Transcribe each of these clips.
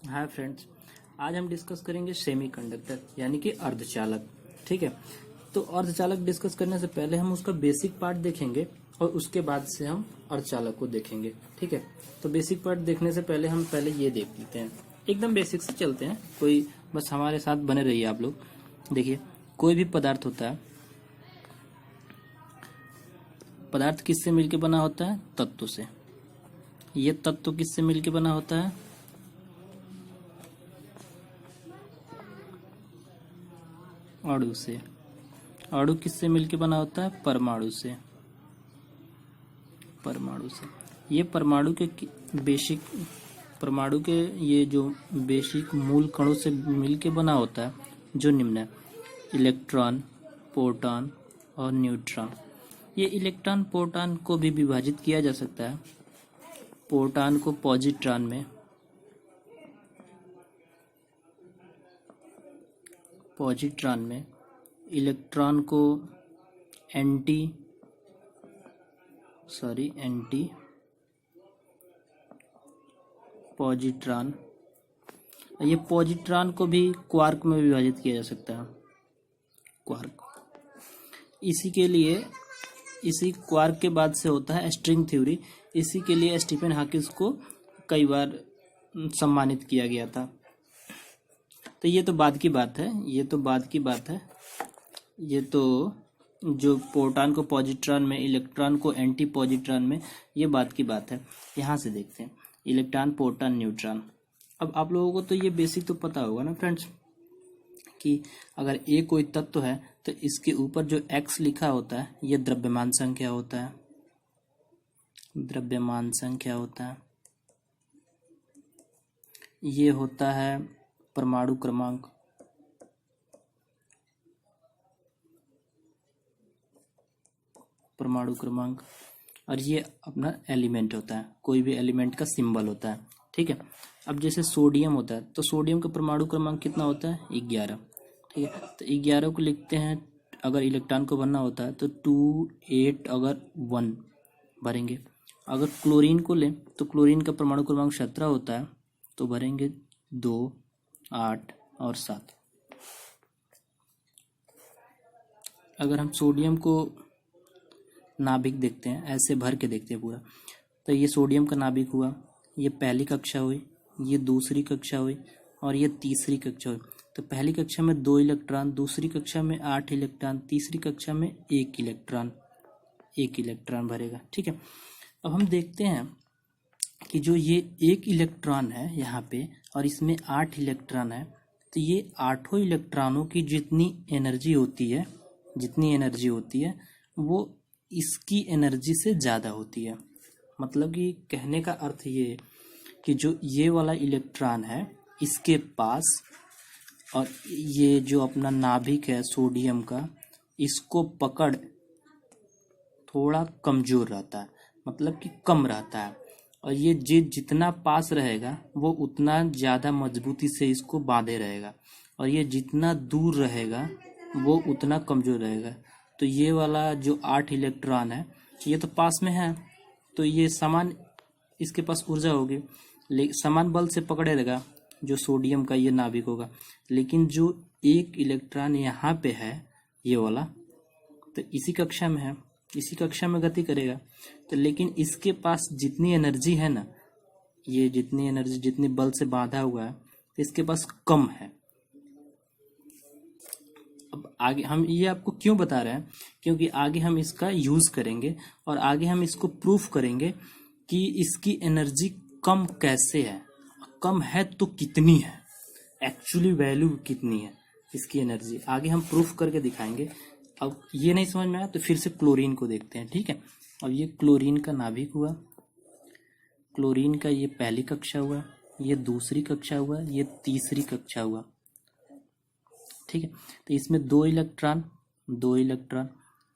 Hi friends, आज हम discuss करेंगे सेमीकंडक्टर यानी कि अर्धचालक। ठीक है, तो अर्धचालक डिस्कस करने से पहले हम उसका बेसिक पार्ट देखेंगे और उसके बाद से हम अर्धचालक को देखेंगे। ठीक है, तो बेसिक पार्ट देखने से पहले हम ये देख लेते हैं। एकदम बेसिक से चलते हैं, कोई बस हमारे साथ बने रहिए आप लोग। देखिए, कोई भी पदार्थ होता है, पदार्थ किससे मिलकर बना होता है? तत्व से। ये तत्व किससे मिलकर बना होता है? अणु से। अणु किससे मिलकर बना होता है? परमाणु से। परमाणु से। ये परमाणु के ये जो बेसिक मूल कणों से मिलकर बना होता है, जो निम्न है: इलेक्ट्रॉन, प्रोटॉन और न्यूट्रॉन। ये इलेक्ट्रॉन प्रोटॉन को भी विभाजित किया जा सकता है। प्रोटॉन को पॉजिट्रॉन में, इलेक्ट्रॉन को एंटी पॉजिट्रॉन। ये पॉजिट्रॉन को भी क्वार्क में विभाजित किया जा सकता है। क्वार्क। इसी क्वार्क के बाद से होता है स्ट्रिंग थ्योरी। इसी के लिए स्टीफन हॉकिंस को कई बार सम्मानित किया गया था। तो ये तो बाद की बात है। ये तो जो प्रोटॉन को पॉजिट्रॉन में, इलेक्ट्रॉन को एंटी पॉजिट्रॉन में, ये बात की बात है। यहाँ से देखते हैं, इलेक्ट्रॉन, प्रोटॉन, न्यूट्रॉन। अब आप लोगों को तो ये बेसिक तो पता होगा ना फ्रेंड्स, कि अगर ए कोई तत्व है तो इसके ऊपर जो x लिखा होता है, ये द्रव्यमान संख्या होता है। ये होता है परमाणु क्रमांक। और ये अपना एलिमेंट होता है, कोई भी एलिमेंट का सिंबल होता है। ठीक है, अब जैसे सोडियम होता है, तो सोडियम का परमाणु क्रमांक कितना होता है? 11। ठीक है, तो 11 को लिखते हैं, अगर इलेक्ट्रॉन को भरना होता है तो 2, 8 अगर 1 भरेंगे। अगर क्लोरीन को लें तो क्लोरीन का परमाणु क्रमांक 17 होता है, तो भरेंगे 2, 8 और 7। अगर हम सोडियम को नाभिक देखते हैं, ऐसे भर के देखते हैं पूरा, तो ये सोडियम का नाभिक हुआ। ये पहली कक्षा हुई, ये दूसरी कक्षा हुई और ये तीसरी कक्षा हुई। तो पहली कक्षा में 2 इलेक्ट्रॉन, दूसरी कक्षा में 8 इलेक्ट्रॉन, तीसरी कक्षा में 1 इलेक्ट्रॉन भरेगा। ठीक है, अब हम देखते हैं कि जो ये 1 इलेक्ट्रॉन है यहाँ पे और इसमें 8 इलेक्ट्रॉन है, तो ये 8 इलेक्ट्रॉनों की जितनी एनर्जी होती है वो इसकी एनर्जी से ज़्यादा होती है। मतलब कि कहने का अर्थ ये है कि जो ये वाला इलेक्ट्रॉन है, इसके पास, और ये जो अपना नाभिक है सोडियम का, इसको पकड़ थोड़ा कमज़ोर रहता है, मतलब कि कम रहता है। और ये जितना पास रहेगा वो उतना ज़्यादा मजबूती से इसको बांधे रहेगा, और ये जितना दूर रहेगा वो उतना कमज़ोर रहेगा। तो ये वाला जो 8 इलेक्ट्रॉन है, ये तो पास में है, तो ये समान इसके पास ऊर्जा होगी, समान बल से पकड़े रहेगा जो सोडियम का ये नाभिक होगा। लेकिन जो 1 इलेक्ट्रॉन यहाँ पे है, ये वाला, तो इसी कक्षा में है, इसी कक्षा में गति करेगा। तो लेकिन इसके पास जितनी एनर्जी है ना, ये जितनी बल से बांधा हुआ है, तो इसके पास कम है। अब आगे हम ये आपको क्यों बता रहे हैं? क्योंकि आगे हम इसका यूज़ करेंगे और आगे हम इसको प्रूफ करेंगे कि इसकी एनर्जी कम कैसे है, कम है तो कितनी है, एक्चुअली वैल्यू कितनी है इसकी एनर्जी, आगे हम प्रूफ करके दिखाएंगे। अब ये नहीं समझ में आया तो फिर से क्लोरीन को देखते हैं। ठीक है, अब ये क्लोरीन का नाभिक हुआ, क्लोरीन का ये पहली कक्षा हुआ, ये दूसरी कक्षा हुआ, ये तीसरी कक्षा हुआ। ठीक है, तो इसमें 2 इलेक्ट्रॉन,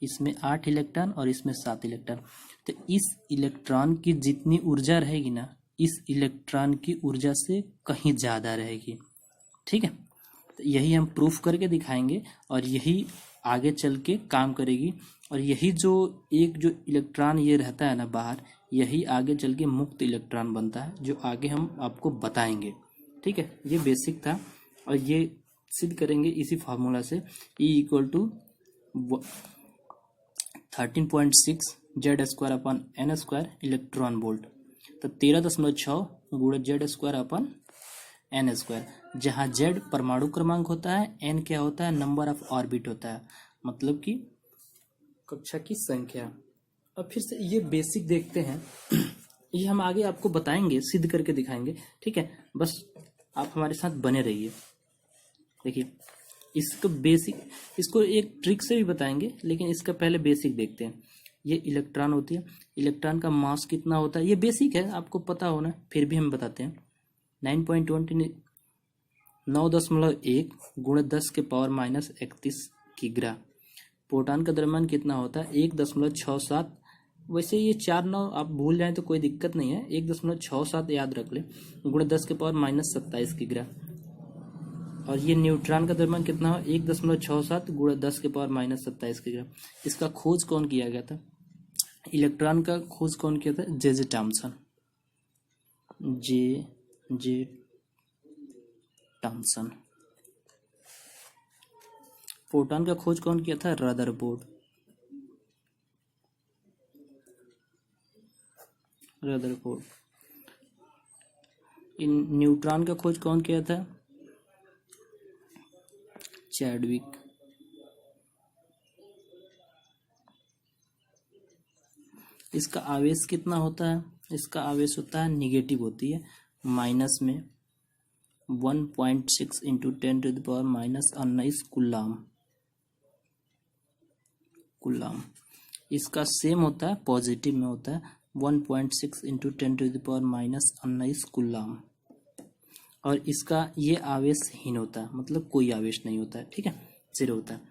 इसमें 8 इलेक्ट्रॉन और इसमें 7 इलेक्ट्रॉन। तो इस इलेक्ट्रॉन की जितनी ऊर्जा रहेगी ना, इस इलेक्ट्रॉन की ऊर्जा से कहीं ज़्यादा रहेगी। ठीक है, तो यही हम प्रूफ करके दिखाएंगे और यही आगे चल के काम करेगी। और यही जो इलेक्ट्रॉन ये रहता है ना बाहर, यही आगे चल के मुक्त इलेक्ट्रॉन बनता है, जो आगे हम आपको बताएंगे। ठीक है, ये बेसिक था और ये सिद्ध करेंगे इसी फार्मूला से। E equal to 13.6 Z square upon N square electron volt, तो 13.6 गुणा Z square upon N square, जहाँ जेड परमाणु क्रमांक होता है, एन क्या होता है, नंबर ऑफ ऑर्बिट होता है, मतलब कि कक्षा की संख्या। अब फिर से ये बेसिक देखते हैं, ये हम आगे आपको बताएंगे, सिद्ध करके दिखाएंगे, ठीक है, बस आप हमारे साथ बने रहिए। देखिए इसको बेसिक, इसको एक ट्रिक से भी बताएंगे, लेकिन इसका पहले बेसिक देखते हैं। ये इलेक्ट्रॉन होती है, इलेक्ट्रॉन का मास कितना होता है, ये बेसिक है, आपको पता होना, फिर भी हम बताते हैं। 9.1 गुणा 10 के पावर माइनस 31 किग्रा। प्रोटॉन का द्रव्यमान कितना होता है, 1.67। वैसे ये 4 9 आप भूल जाएं तो कोई दिक्कत नहीं है, 1.67 याद रख ले, गुणा 10 के पावर माइनस 27 किग्रा। और ये न्यूट्रॉन का द्रव्यमान कितना हो, 1.67 गुणा 10 के पावर माइनस 27 किग्रा। इसका खोज कौन किया गया था, इलेक्ट्रॉन का खोज कौन किया था, J Thomson, J Thomson. Proton का खोज कौन किया था, रदरफोर्ड। इन न्यूट्रॉन का खोज कौन किया था, चैडविक। इसका आवेश कितना होता है, इसका आवेश होता है, निगेटिव होती है, माइनस में 1.6 इंटू 10⁻⁻19 कुलाम। इसका सेम होता है, पॉजिटिव में होता है, 1.6 इंटू 10⁻⁻19 कुलाम। और इसका ये आवेशहीन होता है, मतलब कोई आवेश नहीं होता है, ठीक है, जीरो होता है।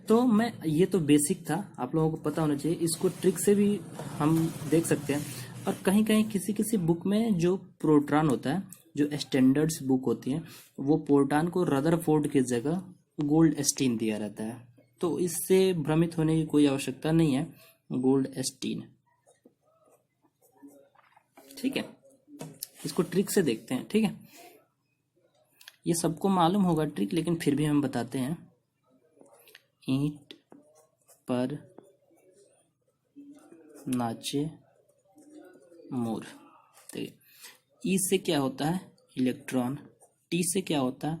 तो मैं, ये तो बेसिक था, आप लोगों को पता होना चाहिए। इसको ट्रिक से भी हम देख सकते हैं, और कहीं कहीं किसी किसी बुक में जो प्रोटॉन होता है, जो स्टैंडर्ड्स बुक होती है, वो प्रोटॉन को रदरफोर्ड की जगह गोल्डस्टीन दिया रहता है, तो इससे भ्रमित होने की कोई आवश्यकता नहीं है, गोल्डस्टीन, ठीक है। इसको ट्रिक से देखते हैं, ठीक है, ये सबको मालूम होगा ट्रिक, लेकिन फिर भी हम बताते हैं। ईंट पर नाचे मोर। ई से क्या होता है, इलेक्ट्रॉन, टी से क्या होता है,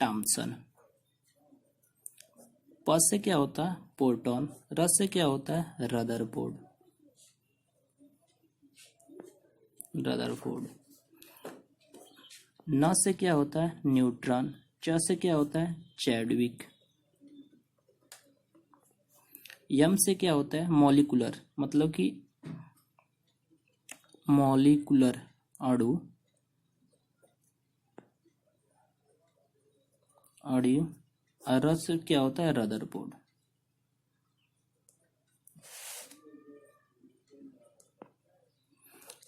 थॉमसन, प से क्या होता है, प्रोटॉन, र से क्या होता है, रदरफोर्ड। न से क्या होता है, न्यूट्रॉन, च से क्या होता है, चैडविक। यम से क्या होता है, मॉलिक्यूलर, मतलब कि मॉलिक्यूलर अणु, र से क्या होता है, रदरफोर्ड।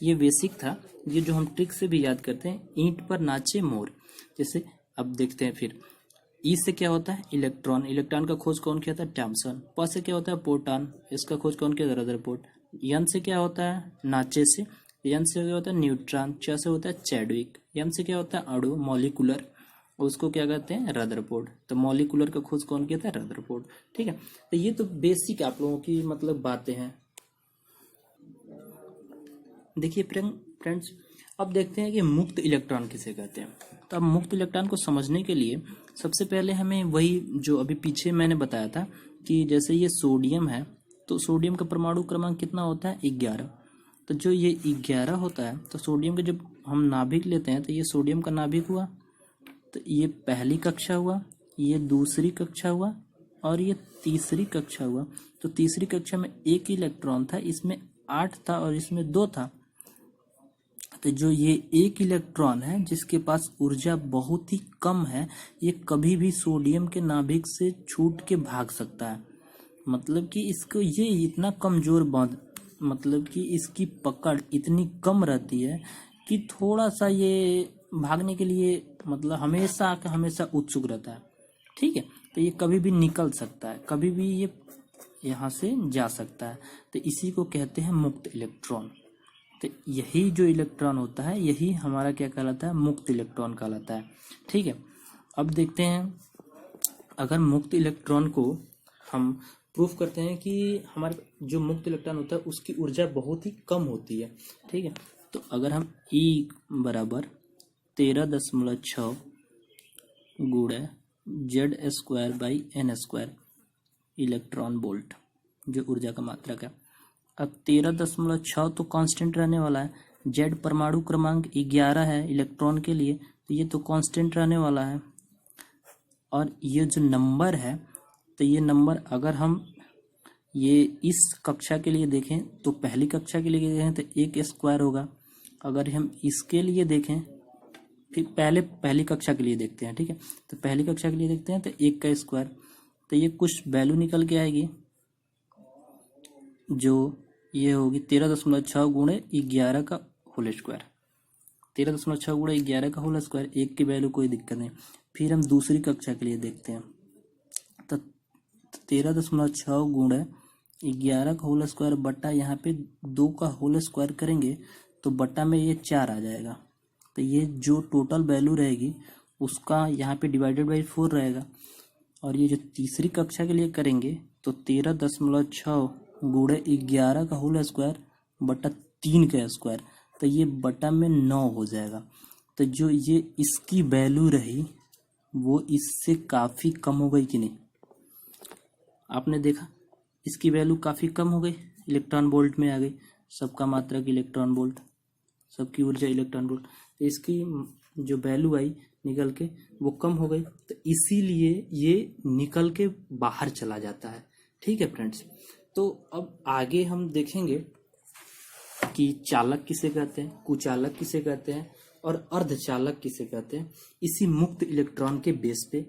ये बेसिक था, ये जो हम ट्रिक से भी याद करते हैं, ईंट पर नाचे मोर। जैसे अब देखते हैं फिर, ई से क्या होता है, इलेक्ट्रॉन, इलेक्ट्रॉन का खोज कौन किया था, थॉमसन। प से क्या होता है, प्रोटॉन, इसका खोज कौन किया था, रदरफोर्ड। यन से क्या होता है, नाचे से, यन से क्या होता है, न्यूट्रॉन, च से होता है चैडविक, यम से क्या होता है, अणु, मॉलिक्यूलर, उसको क्या कहते हैं, रदरफोर्ड। तो मॉलिक्यूलर का खोज कौन किया था, रदरफोर्ड, ठीक है। तो ये तो बेसिक आप लोगों की मतलब बातें हैं। देखिए फ्रेंड्स, अब देखते हैं कि मुक्त इलेक्ट्रॉन किसे कहते हैं। तो अब मुक्त इलेक्ट्रॉन को समझने के लिए सबसे पहले हमें वही जो अभी पीछे मैंने बताया था कि जैसे ये सोडियम है, तो सोडियम का परमाणु क्रमांक कितना होता है, 11। तो जो ये 11 होता है, तो सोडियम के जब हम नाभिक लेते हैं, तो ये सोडियम का नाभिक हुआ, तो ये पहली कक्षा हुआ, ये दूसरी कक्षा हुआ, और ये तीसरी कक्षा हुआ। तो तीसरी कक्षा में एक इलेक्ट्रॉन था, इसमें 8 था और इसमें 2 था। तो जो ये एक इलेक्ट्रॉन है जिसके पास ऊर्जा बहुत ही कम है, ये कभी भी सोडियम के नाभिक से छूट के भाग सकता है। मतलब कि इसको ये इतना कमजोर मतलब कि इसकी पकड़ इतनी कम रहती है कि थोड़ा सा ये भागने के लिए मतलब हमेशा उत्सुक रहता है, ठीक है। तो ये कभी भी निकल सकता है, कभी भी ये यहाँ से जा सकता है, तो इसी को कहते हैं मुक्त इलेक्ट्रॉन। तो यही जो इलेक्ट्रॉन होता है यही हमारा क्या कहलाता है, मुक्त इलेक्ट्रॉन कहलाता है। ठीक है, अब देखते हैं अगर मुक्त इलेक्ट्रॉन को हम प्रूफ करते हैं कि हमारे जो मुक्त इलेक्ट्रॉन होता है उसकी ऊर्जा बहुत ही कम होती है। ठीक है, तो अगर हम E बराबर 13.6 गुणे Z²/n² इलेक्ट्रॉन वोल्ट जो ऊर्जा का मात्रक है। अब 13.6 तो कांस्टेंट रहने वाला है, Z परमाणु क्रमांक 11 है इलेक्ट्रॉन के लिए, तो ये तो कांस्टेंट रहने वाला है। और ये जो नंबर है, तो ये नंबर अगर हम ये इस कक्षा के लिए देखें तो पहली कक्षा के लिए देखें तो 1 स्क्वायर होगा। अगर हम इसके लिए देखें, फिर पहली कक्षा के लिए देखते हैं। ठीक है, तो पहली कक्षा के लिए देखते हैं तो 1 का स्क्वायर, तो ये कुछ वैल्यू निकल के आएगी जो ये होगी 13.6 गुणे 11 का होल स्क्वायर। 13.6 गुणे 11 का होल स्क्वायर, 1 की वैल्यू कोई दिक्कत नहीं। फिर हम दूसरी कक्षा के लिए देखते हैं तो 13.6 गुणे 11 का होल स्क्वायर बट्टा यहाँ पे 2 का होल स्क्वायर करेंगे तो बट्टा में ये 4 आ जाएगा। तो ये जो टोटल वैल्यू रहेगी उसका यहाँ पे डिवाइडेड बाई 4 रहेगा। और ये जो तीसरी कक्षा के लिए करेंगे तो 13.6 गुणे 11 का होल स्क्वायर बट्टा 3 का स्क्वायर, तो ये बट्टा में 9 हो जाएगा। तो जो ये इसकी वैल्यू रही वो इससे काफ़ी कम हो गई कि नहीं, आपने देखा इसकी वैल्यू काफ़ी कम हो गई, इलेक्ट्रॉन वोल्ट में आ गई, सबका मात्रक इलेक्ट्रॉन वोल्ट, सबकी ऊर्जा इलेक्ट्रॉन वोल्ट। तो इसकी जो वैल्यू आई निकल के वो कम हो गई, तो इसीलिए ये निकल के बाहर चला जाता है। ठीक है फ्रेंड्स, तो अब आगे हम देखेंगे कि चालक किसे कहते हैं, कुचालक किसे कहते हैं और अर्धचालक किसे कहते हैं, इसी मुक्त इलेक्ट्रॉन के बेस पे।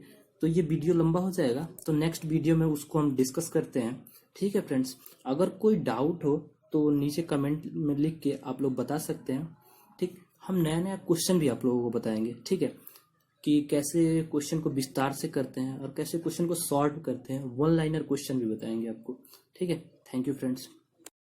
तो ये वीडियो लंबा हो जाएगा, तो नेक्स्ट वीडियो में उसको हम डिस्कस करते हैं। ठीक है फ्रेंड्स, अगर कोई डाउट हो तो नीचे कमेंट में लिख के आप लोग बता सकते हैं। ठीक, हम नया नया क्वेश्चन भी आप लोगों को बताएंगे। ठीक है, कि कैसे क्वेश्चन को विस्तार से करते हैं और कैसे क्वेश्चन को सॉल्व करते हैं, वन लाइनर क्वेश्चन भी बताएंगे आपको। ठीक है, थैंक यू फ्रेंड्स।